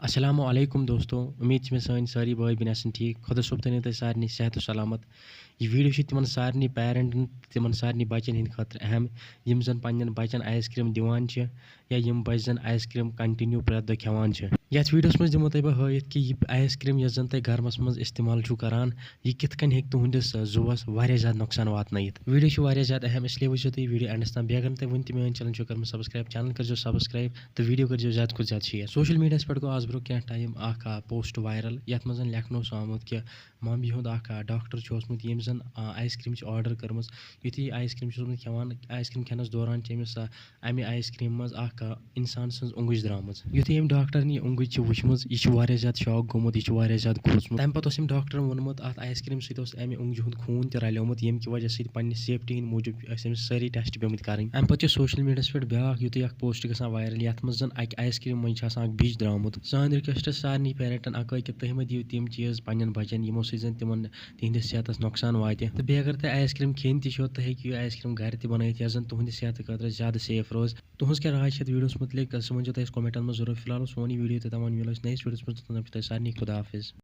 अस्सलामुअलैकुम दोस्तों, उम्मीद मे सानी सारी बाय बेन आसन ठीक। खुदा सोब थो तह सारे सेहत सलामत। यह वीडियो तिमन सारे पेरेंटन तिमन सारे बचन हंद खतर अहम यम जन पन्न बचन आइसक्रीम दिवान या यम बच जन आइसक्रीम कंटिन्यू प्रत दो खेवान। यथ वीडियोस मज दिमो तह बह हयत कि यह आइसक्रीम यस जन तह गरमस मज इस्तेमाल छु करान यह कित कन हेक तुहंदिस जुवस वारिया ज्यादा नुकसान वातनयित। वीडियो वारिया ज्यादा अहम इसलिए वुचो तुह वीडियो एंडस तम। बेगर तुम वन तह मेन चैनल कर सब्सक्राइब, चैनल कर सब्सक्राइब तो वीडियो कर ज्यादा खुद ज्यादा शेयर। सोशल मीडिया पे गो आज ब्रो क्या टाइम पोस्ट वायरल यथ मज लेखनो आमुत कि मम्मी हुंद डॉक्टर ओसमुत यम जन आइसक्रीम ऑर्डर कर्म युथि आइसक्रीम खेवान आइसक्रीम खेनस दौरान अमिस अमे आइसक्रीम मज इंसान सज उंगुज द्राम। युथि अम डॉक्टर यह उंगुज वुचम यह ज्यादा शॉक गोमुत यह ज्यादा खोचमुत। तम पे डॉक्टर वोनमुत अत आइसक्रीम सत अमे उंगज हुंद खून तह रलोमुत यम कि वजह से पन्ने सेफ्टी हंद मूजूब अमिस सारी टेस्ट पेमुत करें। अम पे सोशल मीडिया पे ब्या युत पोस्ट गसान वायरल यथ मज अक आइसक्रीम मज बिज द्रामुत। सान रिक्वेस्ट सारे पेरेंटन अक कि तुम मत दिव तम चीज़ पन्न बचन यमो सत तिमन तिहंदिस सेहत नुकसान वात। तो बे अगर तुम आइसक्रीम खेन तह तुम आइसक्रीम घर तह बनत यस जन तुहंद सेहत खतर ज्यादा सेफ रोज। तुहस क्या राय वीडियोस मुतलिक सह वो कमेंटन में जरूर। फिलहाल सोन वीडियो तमाम मिलो नईस वीडियोस में सारे खुदा हाफिज।